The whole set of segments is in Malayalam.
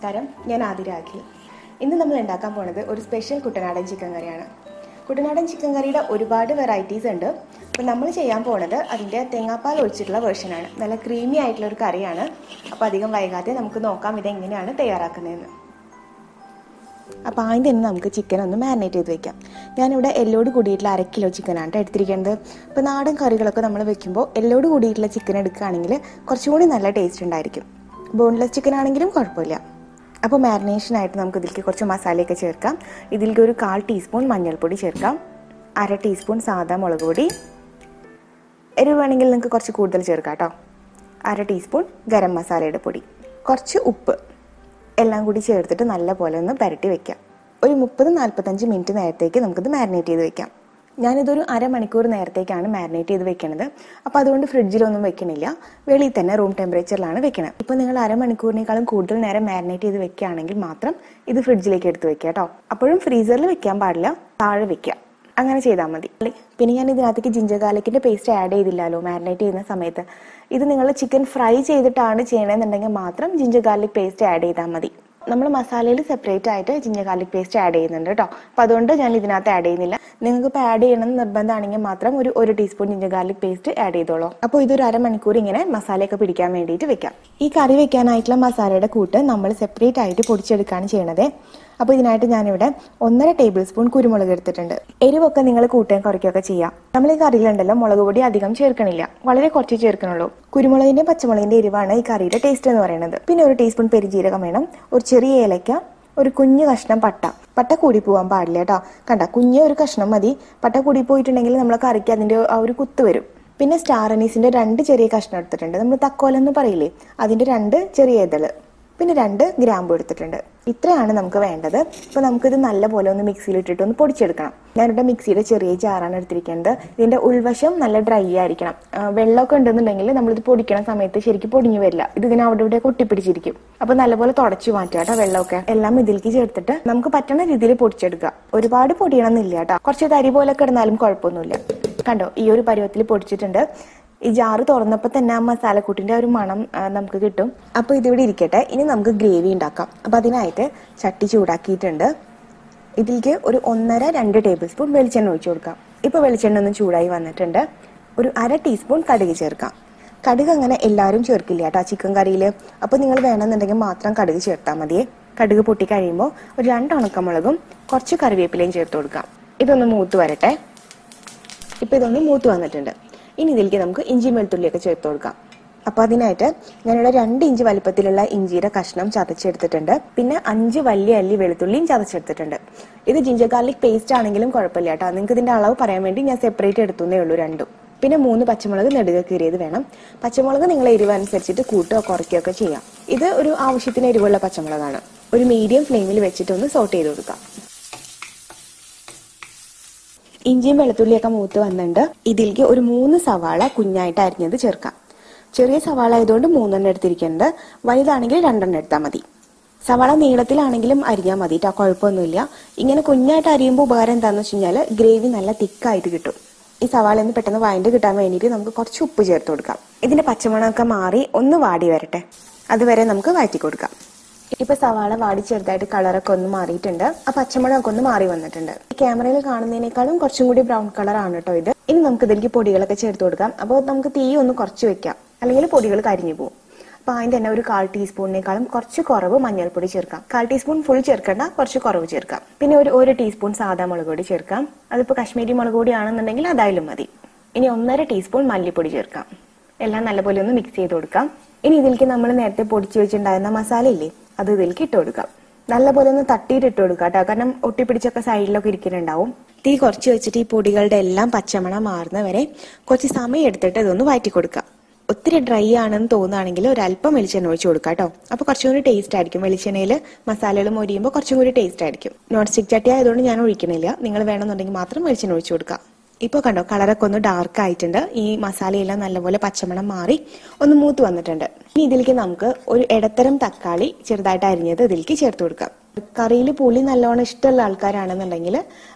നമസ്കാരം, ഞാൻ ആതിര അഖിൽ. ഇന്ന് നമ്മൾ ഉണ്ടാക്കാൻ പോണത് ഒരു സ്പെഷ്യൽ കുട്ടനാടൻ ചിക്കൻ കറിയാണ്. കുട്ടനാടൻ ചിക്കൻ കറിയുടെ ഒരുപാട് വെറൈറ്റീസ് ഉണ്ട്. അപ്പോൾ നമ്മൾ ചെയ്യാൻ പോണത് അതിൻ്റെ തേങ്ങാപ്പാൽ ഒഴിച്ചിട്ടുള്ള വേർഷനാണ്. നല്ല ക്രീമി ആയിട്ടുള്ള ഒരു കറിയാണ്. അപ്പോൾ അധികം വൈകാതെ നമുക്ക് നോക്കാം ഇതെങ്ങനെയാണ് തയ്യാറാക്കുന്നതെന്ന്. അപ്പോൾ ആദ്യം തന്നെ നമുക്ക് ചിക്കൻ ഒന്ന് മാരിനേറ്റ് ചെയ്ത് വെക്കാം. ഞാനിവിടെ എല്ലോട് കൂടിയിട്ടുള്ള 1/2 കിലോ ചിക്കനാണ് എടുത്തിരിക്കുന്നത്. ഇപ്പോൾ നാടൻ കറികളൊക്കെ നമ്മൾ വെക്കുമ്പോൾ എല്ലോട് കൂടിയിട്ടുള്ള ചിക്കൻ എടുക്കുകയാണെങ്കിൽ കുറച്ചുകൂടി നല്ല ടേസ്റ്റ് ഉണ്ടായിരിക്കും. ബോൺലെസ് ചിക്കൻ ആണെങ്കിലും കുഴപ്പമില്ല. അപ്പോൾ മാരിനേഷനായിട്ട് നമുക്ക് ഇതിലേക്ക് കുറച്ച് മസാലയൊക്കെ ചേർക്കാം. ഇതിലേക്ക് ഒരു 1/4 ടീസ്പൂൺ മഞ്ഞൾപ്പൊടി ചേർക്കാം, 1/2 ടീസ്പൂൺ സാദാ മുളക് പൊടി, എരിവ് വേണമെങ്കിൽ നിങ്ങൾക്ക് കുറച്ച് കൂടുതൽ ചേർക്കാം കേട്ടോ, 1/2 ടീസ്പൂൺ ഗരം മസാലയുടെ പൊടി, കുറച്ച് ഉപ്പ് എല്ലാം കൂടി ചേർത്തിട്ട് നല്ലപോലെ ഒന്ന് പുരട്ടി വെക്കാം. ഒരു 30-45 മിനിറ്റ് നേരത്തേക്ക് നമുക്കിത് മാരിനേറ്റ് ചെയ്ത് വെക്കാം. ഞാനിതൊരു അരമണിക്കൂർ നേരത്തേക്കാണ് മാരിനേറ്റ് ചെയ്ത് വെക്കുന്നത്. അപ്പോൾ അതുകൊണ്ട് ഫ്രിഡ്ജിലൊന്നും വെക്കണില്ല, വെളിയിൽ തന്നെ റൂം ടെമ്പറേച്ചറിലാണ് വെക്കണം. ഇപ്പോൾ നിങ്ങൾ അരമണിക്കൂറിനേക്കാളും കൂടുതൽ നേരം മാരിനേറ്റ് ചെയ്ത് വെക്കുകയാണെങ്കിൽ മാത്രം ഇത് ഫ്രിഡ്ജിലേക്ക് എടുത്ത് വെക്കുക കേട്ടോ. അപ്പോഴും ഫ്രീസറിൽ വെക്കാൻ പാടില്ല, താഴെ വെക്കുക. അങ്ങനെ ചെയ്താൽ മതി. പിന്നെ ഞാൻ ഇതിനകത്തേക്ക് ജിഞ്ചർ ഗാർലിക്കിൻ്റെ പേസ്റ്റ് ആഡ് ചെയ്തില്ലല്ലോ മാരിനേറ്റ് ചെയ്യുന്ന സമയത്ത്. ഇത് നിങ്ങൾ ചിക്കൻ ഫ്രൈ ചെയ്തിട്ടാണ് ചെയ്യണമെന്നുണ്ടെങ്കിൽ മാത്രം ജിഞ്ചർ ഗാർലിക് പേസ്റ്റ് ആഡ് ചെയ്താൽ മതി. നമ്മൾ മസാലയിൽ സെപ്പറേറ്റ് ആയിട്ട് ജിഞ്ചർ ഗാർലിക് പേസ്റ്റ് ആഡ് ചെയ്യുന്നുണ്ട് കേട്ടോ. അപ്പോൾ അതുകൊണ്ട് ഞാൻ ഇതിനകത്ത് ആഡ് ചെയ്യുന്നില്ല. നിങ്ങൾക്ക് ഇപ്പോൾ ആഡ് ചെയ്യണമെന്ന് നിർബന്ധമാണെങ്കിൽ മാത്രം ഒരു teaspoon ginger garlic paste add ചെയ്തോളൂ. അപ്പോൾ ഇതൊരു അരമണിക്കൂർ ഇങ്ങനെ മസാലയൊക്കെ പിടിക്കാൻ വേണ്ടിയിട്ട് വെക്കാം. ഈ കറി വെക്കാനായിട്ടുള്ള മസാലയുടെ കൂട്ട് നമ്മൾ സെപ്പറേറ്റ് ആയിട്ട് പൊടിച്ചെടുക്കുകയാണ് ചെയ്യണത്. അപ്പോൾ ഇതിനായിട്ട് ഞാനിവിടെ 1.5 ടേബിൾ സ്പൂൺ കുരുമുളക് എടുത്തിട്ടുണ്ട്. എരിവൊക്കെ നിങ്ങൾ കൂട്ടുകയും കുറയ്ക്കുകയൊക്കെ ചെയ്യാം. നമ്മൾ ഈ കറിയിലുണ്ടല്ലോ മുളക് പൊടി അധികം ചേർക്കണില്ല, വളരെ കുറച്ച് ചേർക്കണുള്ളൂ. കുരുമുളകിന്റെ പച്ചമുളകിന്റെ എരിവാണ് ഈ കറിയുടെ ടേസ്റ്റ് എന്ന് പറയുന്നത്. പിന്നെ 1 ടീസ്പൂൺ പെരുംജീരകം വേണം, ഒരു ചെറിയ ഏലക്ക, ഒരു കുഞ്ഞു കഷ്ണം പട്ട കൂടി പോകാൻ പാടില്ല കേട്ടോ. കണ്ട, കുഞ്ഞ ഒരു കഷ്ണം മതി. പട്ട കൂടി പോയിട്ടുണ്ടെങ്കിൽ നമ്മളെ കറിക്ക് അതിന്റെ ആ ഒരു കുത്ത് വരും. പിന്നെ സ്റ്റാർ അനീസിന്റെ 2 ചെറിയ കഷ്ണം എടുത്തിട്ടുണ്ട്. നമ്മൾ തക്കോലെന്ന് പറയില്ലേ, അതിന്റെ 2 ചെറിയ ഇതള്, പിന്നെ 2 ഗ്രാമ്പു എടുത്തിട്ടുണ്ട്. ഇത്രയാണ് നമുക്ക് വേണ്ടത്. അപ്പോൾ നമുക്കിത് നല്ലപോലെ ഒന്ന് മിക്സിയിലിട്ടിട്ട് ഒന്ന് പൊടിച്ചെടുക്കണം. ഞാനിവിടെ മിക്സിയുടെ ചെറിയ ജാറാണ് എടുത്തിരിക്കുന്നത്. ഇതിന്റെ ഉൾവശം നല്ല ഡ്രൈ ആയിരിക്കണം. വെള്ളമൊക്കെ ഉണ്ടെന്നുണ്ടെങ്കിൽ നമ്മളിത് പൊടിക്കണ സമയത്ത് ശരിക്കും പൊടിഞ്ഞു വരില്ല. ഇതിങ്ങനെ അവിടെ ഇവിടെ കൊട്ടിപ്പിടിച്ചിരിക്കും. അപ്പോൾ നല്ലപോലെ തുടച്ചു മാറ്റുക കേട്ടോ വെള്ളമൊക്കെ. എല്ലാം ഇതിലേക്ക് ചേർത്തിട്ട് നമുക്ക് പറ്റുന്ന രീതിയിൽ പൊടിച്ചെടുക്കുക. ഒരുപാട് പൊടിയണമെന്നില്ല കേട്ടോ, കുറച്ച് തരി പോലെ കിടന്നാലും കുഴപ്പമൊന്നുമില്ല. കണ്ടോ, ഈ ഒരു പരുവത്തിൽ പൊടിച്ചിട്ടുണ്ട്. ഈ ജാറ് തുറന്നപ്പോൾ തന്നെ ആ മസാലക്കൂട്ടിൻ്റെ ഒരു മണം നമുക്ക് കിട്ടും. അപ്പോൾ ഇതിവിടെ ഇരിക്കട്ടെ. ഇനി നമുക്ക് ഗ്രേവി ഉണ്ടാക്കാം. അപ്പോൾ അതിനായിട്ട് ചട്ടി ചൂടാക്കിയിട്ടുണ്ട്. ഇതിലേക്ക് ഒരു 1.5-2 ടേബിൾ സ്പൂൺ വെളിച്ചെണ്ണ ഒഴിച്ചു കൊടുക്കാം. ഇപ്പോൾ വെളിച്ചെണ്ണ ഒന്ന് ചൂടായി വന്നിട്ടുണ്ട്. ഒരു 1/2 ടീസ്പൂൺ കടുക് ചേർക്കാം. കടുക് അങ്ങനെ എല്ലാവരും ചേർക്കില്ല കേട്ടോ ചിക്കൻ കറിയിൽ. അപ്പോൾ നിങ്ങൾ വേണമെന്നുണ്ടെങ്കിൽ മാത്രം കടുക് ചേർത്താൽ മതിയേ. കടുക് പൊട്ടി കഴിയുമ്പോൾ ഒരു 2 ഉണക്കമുളകും കുറച്ച് കറിവേപ്പിലയും ചേർത്ത് കൊടുക്കാം. ഇതൊന്ന് മൂത്ത് വരട്ടെ. ഇപ്പോൾ ഇതൊന്ന് മൂത്ത് വന്നിട്ടുണ്ട്. ഇനി ഇതിലേക്ക് നമുക്ക് ഇഞ്ചിയും വെളുത്തുള്ളിയൊക്കെ ചേർത്ത് കൊടുക്കാം. അപ്പോൾ അതിനായിട്ട് ഞാനിവിടെ 2 ഇഞ്ച് വലിപ്പത്തിലുള്ള ഇഞ്ചിയുടെ കഷ്ണം ചതച്ചെടുത്തിട്ടുണ്ട്. പിന്നെ 5 വലിയ അല്ലി വെളുത്തുള്ളിയും ചതച്ചെടുത്തിട്ടുണ്ട്. ഇത് ജിഞ്ചർ ഗാർലിക് പേസ്റ്റ് ആണെങ്കിലും കുഴപ്പമില്ല കേട്ടോ. നിങ്ങൾക്ക് ഇതിന്റെ അളവ് പറയാൻ വേണ്ടി ഞാൻ സെപ്പറേറ്റ് എടുത്തുന്നേ ഉള്ളൂ 2. പിന്നെ 3 പച്ചമുളക് നെടുക കീറിയത് വേണം. പച്ചമുളക് നിങ്ങൾ എരിവ് അനുസരിച്ചിട്ട് കൂട്ടുകയോ കുറയ്ക്കുകയൊക്കെ ചെയ്യാം. ഇത് ഒരു ആവശ്യത്തിന് എരിവുള്ള പച്ചമുളകാണ്. ഒരു മീഡിയം ഫ്ലെയിമിൽ വെച്ചിട്ട് ഒന്ന് സോട്ട് ചെയ്ത് കൊടുക്കാം. ഇഞ്ചിയും വെളുത്തുള്ളിയൊക്കെ മൂത്ത് വന്നിട്ടുണ്ട്. ഇതിലേക്ക് ഒരു 3 സവാള കുഞ്ഞായിട്ട് അരിഞ്ഞത് ചേർക്കാം. ചെറിയ സവാള ആയതുകൊണ്ട് 3 എടുത്തിരിക്കുന്നത്. വലുതാണെങ്കിൽ 2 എടുത്താൽ മതി. സവാള നീളത്തിലാണെങ്കിലും അരിഞ്ഞാൽ മതി കേട്ടോ, കുഴപ്പമൊന്നുമില്ല. ഇങ്ങനെ കുഞ്ഞായിട്ട് അരിയുമ്പോൾ ഉപകാരം എന്താണെന്ന് വെച്ച് കഴിഞ്ഞാൽ ഗ്രേവി നല്ല തിക്കായിട്ട് കിട്ടും. ഈ സവാള ഒന്ന് പെട്ടെന്ന് വഴണ്ട് കിട്ടാൻ വേണ്ടിയിട്ട് നമുക്ക് കുറച്ച് ഉപ്പ് ചേർത്ത് കൊടുക്കാം. ഇതിന്റെ പച്ചമണമൊക്കെ മാറി ഒന്ന് വാടി വരട്ടെ, അതുവരെ നമുക്ക് വഴറ്റി കൊടുക്കാം. ഇപ്പൊ സവാള വാടി ചെറുതായിട്ട് കളറൊക്കെ ഒന്ന് മാറിയിട്ടുണ്ട്. ആ പച്ചമുളകൊക്കെ ഒന്ന് മാറി വന്നിട്ടുണ്ട്. ക്യാമറയിൽ കാണുന്നതിനേക്കാളും കുറച്ചും കൂടി ബ്രൗൺ കളർ ആണ് കേട്ടോ ഇത്. ഇനി നമുക്ക് ഇതിലേക്ക് പൊടികളൊക്കെ ചേർത്ത് കൊടുക്കാം. അപ്പോൾ നമുക്ക് തീ ഒന്ന് കുറച്ച് വെക്കാം, അല്ലെങ്കിൽ പൊടികൾ കരിഞ്ഞു പോകും. അപ്പോൾ അതിന് തന്നെ ഒരു 1/4 ടീസ്പൂണിനേക്കാളും കുറച്ച് കുറവ് മഞ്ഞൾപ്പൊടി ചേർക്കാം. 1/4 ടീസ്പൂൺ ഫുൾ ചേർക്കേണ്ട, കുറച്ച് കുറവ് ചേർക്കാം. പിന്നെ ഒരു ടീസ്പൂൺ സാദാ മുളക് പൊടി ചേർക്കാം. അതിപ്പോൾ കാശ്മീരി മുളക് പൊടി ആണെന്നുണ്ടെങ്കിൽ അതായാലും മതി. ഇനി 1.5 ടീസ്പൂൺ മല്ലിപ്പൊടി ചേർക്കാം. എല്ലാം നല്ലപോലെ ഒന്ന് മിക്സ് ചെയ്ത് കൊടുക്കാം. ഇനി ഇതിലേക്ക് നമ്മൾ നേരത്തെ പൊടിച്ചു വെച്ചിട്ടുണ്ടായിരുന്ന മസാല ഇല്ലേ, അത് ഇതിലേക്ക് ഇട്ട് കൊടുക്കാം. നല്ലപോലെ ഒന്ന് തട്ടിയിട്ട് ഇട്ട് കൊടുക്കാം കേട്ടോ, കാരണം ഒട്ടിപ്പിടിച്ചൊക്കെ സൈഡിലൊക്കെ ഇരിക്കുന്നുണ്ടാവും. തീ കുറച്ച് വെച്ചിട്ട് ഈ പൊടികളുടെ എല്ലാം പച്ചമണം മാറുന്നവരെ കുറച്ച് സമയം എടുത്തിട്ട് ഇതൊന്ന് വഴറ്റി കൊടുക്കാം. ഒത്തിരി ഡ്രൈ ആണെന്ന് തോന്നുകയാണെങ്കിൽ ഒരല്പം വെളിച്ചെണ്ണ ഒഴിച്ച് കൊടുക്കാം കേട്ടോ. അപ്പോൾ കുറച്ചും കൂടി ടേസ്റ്റ് ആയിരിക്കും. വെളിച്ചെണ്ണയിൽ മസാലകൾ മൊരിയുമ്പോൾ കുറച്ചും കൂടി ടേസ്റ്റ് ആയിരിക്കും. നോൺ സ്റ്റിക് ചട്ടി ആയതുകൊണ്ട് ഞാൻ ഒഴിക്കണില്ല. നിങ്ങൾ വേണമെന്നുണ്ടെങ്കിൽ മാത്രം വെളിച്ചെണ്ണ ഒഴിച്ച് കൊടുക്കാം. ഇപ്പോൾ കണ്ടോ, കളറൊക്കെ ഒന്ന് ഡാർക്ക് ആയിട്ടുണ്ട്. ഈ മസാലയെല്ലാം നല്ലപോലെ പച്ചമണം മാറി ഒന്ന് മൂത്ത് വന്നിട്ടുണ്ട്. ഇനി ഇതിലേക്ക് നമുക്ക് ഒരു ഇടത്തരം തക്കാളി ചെറുതായിട്ട് അരിഞ്ഞത് ഇതിലേക്ക് ചേർത്ത് കൊടുക്കാം. കറിയിൽ പുളി നല്ലോണം ഇഷ്ടമുള്ള ആൾക്കാരാണെന്നുണ്ടെങ്കിൽ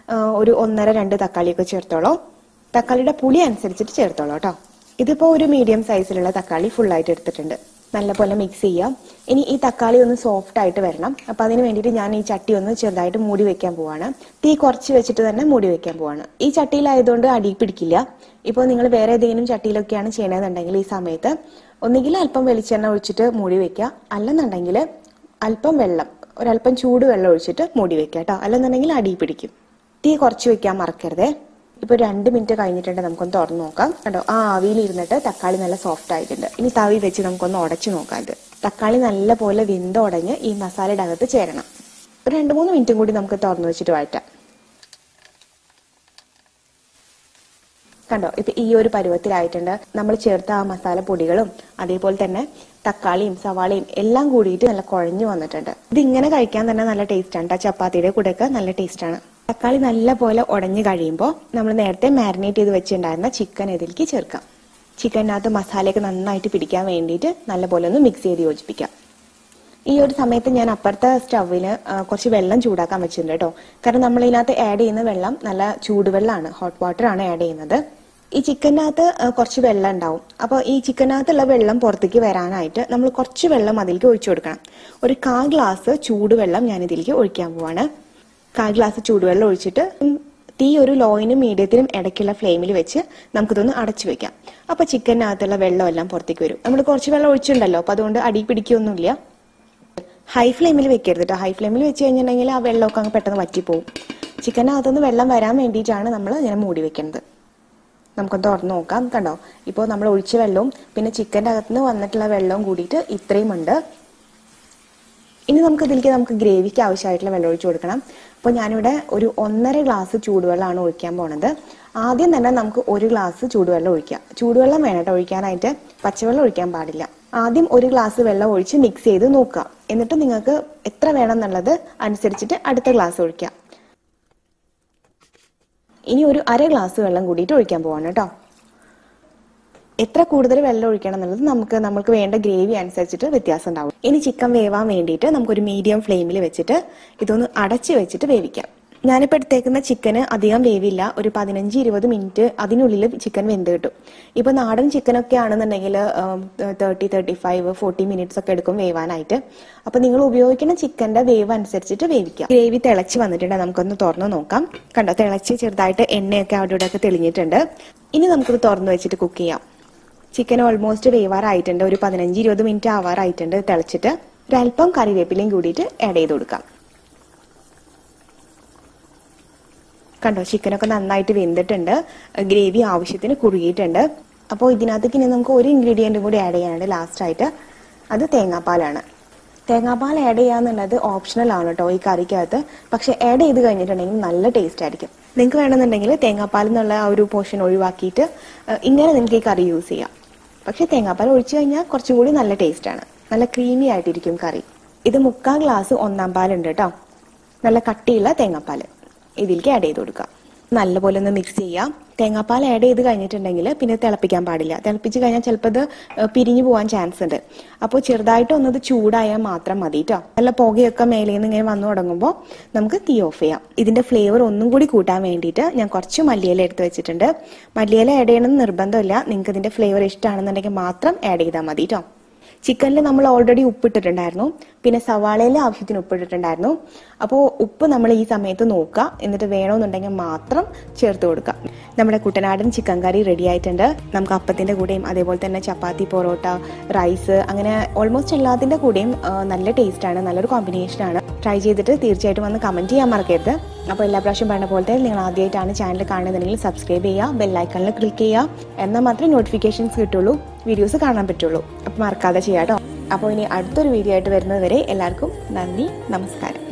ഒരു 1.5-2 തക്കാളിയൊക്കെ ചേർത്തോളൂ. തക്കാളിയുടെ പുളി അനുസരിച്ചിട്ട് ചേർത്തോളൂ കേട്ടോ. ഇതിപ്പോൾ ഒരു മീഡിയം സൈസിലുള്ള തക്കാളി ഫുള്ളായിട്ട് എടുത്തിട്ടുണ്ട്. നല്ലപോലെ മിക്സ് ചെയ്യാം. ഇനി ഈ തക്കാളി ഒന്ന് സോഫ്റ്റ് ആയിട്ട് വരണം. അപ്പോൾ അതിന് വേണ്ടിയിട്ട് ഞാൻ ഈ ചട്ടി ഒന്ന് ചെറുതായിട്ട് മൂടി വെക്കാൻ പോവാണ്. തീ കുറച്ച് വെച്ചിട്ട് തന്നെ മൂടി വെക്കാൻ പോവാണ്. ഈ ചട്ടിയിലായതുകൊണ്ട് അടി പിടിക്കില്ല. ഇപ്പോൾ നിങ്ങൾ വേറെ ഏതെങ്കിലും ചട്ടിയിലൊക്കെയാണ് ചെയ്യണമെന്നുണ്ടെങ്കിൽ ഈ സമയത്ത് ഒന്നുകിൽ അല്പം വെളിച്ചെണ്ണ ഒഴിച്ചിട്ട് മൂടി വെക്കുക, അല്ലെന്നുണ്ടെങ്കിൽ അല്പം വെള്ളം, ഒരല്പം ചൂട് വെള്ളം ഒഴിച്ചിട്ട് മൂടി വെക്കുക കേട്ടോ. അല്ലെന്നുണ്ടെങ്കിൽ അടി പിടിക്കും. തീ കുറച്ച് വെക്കാൻ മറക്കരുതേ. ഇപ്പോൾ 2 മിനിറ്റ് കഴിഞ്ഞിട്ടുണ്ട്. നമുക്കൊന്ന് തുറന്ന് നോക്കാം. കണ്ടോ, ആ ആവിയിൽ ഇരുന്നിട്ട് തക്കാളി നല്ല സോഫ്റ്റ് ആയിട്ടുണ്ട്. ഇനി തവി വെച്ച് നമുക്കൊന്ന് ഉടച്ചു നോക്കാം. ഇത് തക്കാളി നല്ല പോലെ വെന്തുടഞ്ഞ് ഈ മസാലയുടെ അകത്ത് ചേരണം. ഒരു 2-3 മിനിറ്റും കൂടി നമുക്ക് തുറന്ന് വെച്ചിട്ട് വഴറ്റാം. കണ്ടോ, ഇപ്പൊ ഈ ഒരു പരുവത്തിലായിട്ടുണ്ട്. നമ്മൾ ചേർത്ത ആ മസാല പൊടികളും അതേപോലെ തന്നെ തക്കാളിയും സവാളയും എല്ലാം കൂടിയിട്ട് നല്ല കുഴഞ്ഞു വന്നിട്ടുണ്ട്. ഇതിങ്ങനെ കഴിക്കാൻ തന്നെ നല്ല ടേസ്റ്റാണ്. ചപ്പാത്തിയുടെ കൂടെയൊക്കെ നല്ല ടേസ്റ്റാണ്. തക്കാളി നല്ല പോലെ ഉടഞ്ഞു കഴിയുമ്പോൾ നമ്മൾ നേരത്തെ മാരിനേറ്റ് ചെയ്ത് വെച്ചിട്ടുണ്ടായിരുന്ന ചിക്കൻ ഇതിലേക്ക് ചേർക്കാം. ചിക്കനകത്ത് മസാലയൊക്കെ നന്നായിട്ട് പിടിക്കാൻ വേണ്ടിയിട്ട് നല്ലപോലെ ഒന്ന് മിക്സ് ചെയ്ത് യോജിപ്പിക്കാം. ഈ ഒരു സമയത്ത് ഞാൻ അപ്പുറത്തെ സ്റ്റവിന് കുറച്ച് വെള്ളം ചൂടാക്കാൻ വെച്ചിട്ടുണ്ട് കേട്ടോ. കാരണം നമ്മൾ ഇതിനകത്ത് ആഡ് ചെയ്യുന്ന വെള്ളം നല്ല ചൂടുവെള്ളമാണ്, ഹോട്ട് വാട്ടർ ആണ് ആഡ് ചെയ്യുന്നത്. ഈ ചിക്കനകത്ത് കുറച്ച് വെള്ളം ഉണ്ടാവും. അപ്പോൾ ഈ ചിക്കനകത്തുള്ള വെള്ളം പുറത്തേക്ക് വരാനായിട്ട് നമ്മൾ കുറച്ച് വെള്ളം അതിലേക്ക് ഒഴിച്ചു കൊടുക്കണം. ഒരു 1/4 ഗ്ലാസ് ചൂടുവെള്ളം ഞാൻ ഇതിലേക്ക് ഒഴിക്കാൻ പോവാണ്. 1/4 ഗ്ലാസ് ചൂടുവെള്ളം ഒഴിച്ചിട്ട് തീ ഒരു ലോയിനും മീഡിയത്തിനും ഇടയ്ക്കുള്ള ഫ്ലെയിമിൽ വെച്ച് നമുക്കിതൊന്ന് അടച്ചു വെക്കാം. അപ്പോൾ ചിക്കനകത്തുള്ള വെള്ളം എല്ലാം പുറത്തേക്ക് വരും. നമ്മൾ കുറച്ച് വെള്ളം ഒഴിച്ചിട്ടുണ്ടല്ലോ, അപ്പോൾ അതുകൊണ്ട് അടി പിടിക്കുകയൊന്നുമില്ല. ഹൈ ഫ്ലെയിമിൽ വെക്കരുത് കേട്ടോ. ഹൈ ഫ്ലെയിമിൽ വെച്ച് കഴിഞ്ഞിട്ടുണ്ടെങ്കിൽ ആ വെള്ളമൊക്കെ അങ്ങ് പെട്ടെന്ന് വറ്റിപ്പോവും. ചിക്കനകത്തുനിന്ന് വെള്ളം വരാൻ വേണ്ടിയിട്ടാണ് നമ്മൾ ഇങ്ങനെ മൂടി വെക്കുന്നത്. നമുക്കൊന്ന് തുറന്ന് നോക്കാം. കണ്ടോ, ഇപ്പോൾ നമ്മൾ ഒഴിച്ച വെള്ളവും പിന്നെ ചിക്കൻ്റെ അകത്തുനിന്ന് വന്നിട്ടുള്ള വെള്ളവും കൂടിയിട്ട് ഇത്രയും ഉണ്ട്. ഇനി നമുക്ക് ഗ്രേവിക്ക് ആവശ്യമായിട്ടുള്ള വെള്ളം ഒഴിച്ചു കൊടുക്കണം. അപ്പോൾ ഞാനിവിടെ ഒരു 1.5 ഗ്ലാസ് ചൂടുവെള്ളമാണ് ഒഴിക്കാൻ പോണത്. ആദ്യം തന്നെ നമുക്ക് 1 ഗ്ലാസ് ചൂടുവെള്ളം ഒഴിക്കാം. ചൂടുവെള്ളം വേണം കേട്ടോ ഒഴിക്കാനായിട്ട്, പച്ചവെള്ളം ഒഴിക്കാൻ പാടില്ല. ആദ്യം 1 ഗ്ലാസ് വെള്ളം ഒഴിച്ച് മിക്സ് ചെയ്ത് നോക്കുക. എന്നിട്ട് നിങ്ങൾക്ക് എത്ര വേണം എന്നുള്ളത് അനുസരിച്ചിട്ട് അടുത്ത ഗ്ലാസ് ഒഴിക്കാം. ഇനി ഒരു 1/2 ഗ്ലാസ് വെള്ളം കൂടിയിട്ട് ഒഴിക്കാൻ പോവാണ് കേട്ടോ. എത്ര കൂടുതൽ വെള്ളം ഒഴിക്കണം എന്നുള്ളത് നമുക്ക് വേണ്ട ഗ്രേവി അനുസരിച്ചിട്ട് വ്യത്യാസം ഉണ്ടാവും. ഇനി ചിക്കൻ വേവാൻ വേണ്ടിയിട്ട് നമുക്കൊരു മീഡിയം ഫ്ലെയിമിൽ വെച്ചിട്ട് ഇതൊന്ന് അടച്ച് വെച്ചിട്ട് വേവിക്കാം. ഞാനിപ്പോൾ എടുത്തേക്കുന്ന ചിക്കന് അധികം വേവില്ല. ഒരു 15-20 മിനിറ്റ് അതിനുള്ളിൽ ചിക്കൻ വെന്ത് കിട്ടും. ഇപ്പോൾ നാടൻ ചിക്കനൊക്കെ ആണെന്നുണ്ടെങ്കിൽ 30-35-40 മിനിറ്റ്സ് ഒക്കെ എടുക്കും വേവാനായിട്ട്. അപ്പോൾ നിങ്ങൾ ഉപയോഗിക്കുന്ന ചിക്കൻ്റെ വേവ് അനുസരിച്ചിട്ട് വേവിക്കാം. ഗ്രേവി തിളച്ച് വന്നിട്ടുണ്ട്. നമുക്കൊന്ന് തുറന്ന് നോക്കാം. കണ്ടോ, തിളച്ച് ചെറുതായിട്ട് എണ്ണയൊക്കെ അവിടെ ഇവിടെയൊക്കെ തെളിഞ്ഞിട്ടുണ്ട്. ഇനി നമുക്കിത് തുറന്ന് വെച്ചിട്ട് കുക്ക് ചെയ്യാം. ചിക്കൻ ഓൾമോസ്റ്റ് വേവാറായിട്ടുണ്ട്. ഒരു 15-20 മിനിറ്റ് ആവാറായിട്ടുണ്ട് തിളച്ചിട്ട്. ഒരല്പം കറിവേപ്പിലയും കൂടിയിട്ട് ആഡ് ചെയ്ത് കൊടുക്കാം. കണ്ടോ, ചിക്കനൊക്കെ നന്നായിട്ട് വെന്തിട്ടുണ്ട്. ഗ്രേവി ആവശ്യത്തിന് കുറുകിയിട്ടുണ്ട്. അപ്പോൾ ഇതിനകത്തേക്ക് ഇനി നമുക്ക് ഒരു ഇൻഗ്രീഡിയൻറ്റും കൂടി ആഡ് ചെയ്യാനുണ്ട് ലാസ്റ്റായിട്ട്. അത് തേങ്ങാപ്പാലാണ്. തേങ്ങാപ്പാൽ ആഡ് ചെയ്യാന്നുള്ളത് ഓപ്ഷണൽ ആണ് കേട്ടോ ഈ കറിക്കകത്ത്. പക്ഷെ ആഡ് ചെയ്ത് കഴിഞ്ഞിട്ടുണ്ടെങ്കിൽ നല്ല ടേസ്റ്റ് ആയിരിക്കും. നിങ്ങൾക്ക് വേണമെന്നുണ്ടെങ്കിൽ തേങ്ങാപ്പാൽ എന്നുള്ള ആ ഒരു പോർഷൻ ഒഴിവാക്കിയിട്ട് ഇങ്ങനെ നിങ്ങൾക്ക് ഈ കറി യൂസ് ചെയ്യാം. പക്ഷെ തേങ്ങാപ്പാൽ ഒഴിച്ചു കഴിഞ്ഞാൽ കുറച്ചും കൂടി നല്ല ടേസ്റ്റാണ്. നല്ല ക്രീമി ആയിട്ടിരിക്കും കറി. ഇത് 3/4 ഗ്ലാസ് ഒന്നാം പാലുണ്ട് കേട്ടോ. നല്ല കട്ടിയുള്ള തേങ്ങാപ്പാൽ ഇതിലേക്ക് ആഡ് ചെയ്ത് കൊടുക്കാം. നല്ലപോലെ ഒന്ന് മിക്സ് ചെയ്യാം. തേങ്ങാപ്പാൽ ആഡ് ചെയ്ത് കഴിഞ്ഞിട്ടുണ്ടെങ്കിൽ പിന്നെ തിളപ്പിക്കാൻ പാടില്ല. തിളപ്പിച്ച് കഴിഞ്ഞാൽ ചിലപ്പോൾ ഇത് പിരിഞ്ഞു പോകാൻ ചാൻസ് ഉണ്ട്. അപ്പോൾ ചെറുതായിട്ട് ഒന്നത് ചൂടായാൽ മാത്രം മതി കേട്ടോ. നല്ല പുകയൊക്കെ മേലെ നിന്ന് ഇങ്ങനെ വന്നു തുടങ്ങുമ്പോൾ നമുക്ക് തീ ഓഫ് ചെയ്യാം. ഇതിന്റെ ഫ്ലേവർ ഒന്നും കൂടി കൂട്ടാൻ വേണ്ടിയിട്ട് ഞാൻ കുറച്ച് മല്ലിയില എടുത്ത് വെച്ചിട്ടുണ്ട്. മല്ലിയില ആഡ് ചെയ്യണമെന്ന് നിർബന്ധമില്ല. നിങ്ങൾക്ക് ഇതിന്റെ ഫ്ലേവർ ഇഷ്ടമാണെന്നുണ്ടെങ്കിൽ മാത്രം ആഡ് ചെയ്താൽ മതി കേട്ടോ. ചിക്കനിൽ നമ്മൾ ഓൾറെഡി ഉപ്പിട്ടിട്ടുണ്ടായിരുന്നു. പിന്നെ സവാളയിൽ ആവശ്യത്തിന് ഉപ്പിട്ടിട്ടുണ്ടായിരുന്നു. അപ്പോൾ ഉപ്പ് നമ്മൾ ഈ സമയത്ത് നോക്കുക. എന്നിട്ട് വേണമെന്നുണ്ടെങ്കിൽ മാത്രം ചേർത്ത് കൊടുക്കുക. നമ്മുടെ കുട്ടനാടൻ ചിക്കൻ കറി റെഡി ആയിട്ടുണ്ട്. നമുക്ക് അപ്പത്തിൻ്റെ കൂടെയും അതേപോലെ തന്നെ ചപ്പാത്തി, പൊറോട്ട, റൈസ് അങ്ങനെ ഓൾമോസ്റ്റ് എല്ലാത്തിൻ്റെ കൂടെയും നല്ല ടേസ്റ്റാണ്. നല്ലൊരു കോമ്പിനേഷനാണ്. ട്രൈ ചെയ്തിട്ട് തീർച്ചയായിട്ടും വന്ന് കമൻറ്റ് ചെയ്യാൻ മറക്കരുത്. അപ്പോൾ എല്ലാ പ്രാവശ്യം പറഞ്ഞ പോലത്തെ നിങ്ങൾ ആദ്യമായിട്ടാണ് ചാനൽ കാണുന്നുണ്ടെങ്കിൽ സബ്സ്ക്രൈബ് ചെയ്യുക, ബെല്ലൈക്കണിൽ ക്ലിക്ക് ചെയ്യുക. എന്നാൽ മാത്രമേ നോട്ടിഫിക്കേഷൻസ് കിട്ടുള്ളൂ, വീഡിയോസ് കാണാൻ പറ്റുള്ളൂ. അപ്പോൾ മറക്കാതെ ചെയ്യാം കേട്ടോ. അപ്പോൾ ഇനി അടുത്തൊരു വീഡിയോ ആയിട്ട് വരുന്നത് വരെ എല്ലാവർക്കും നന്ദി, നമസ്കാരം.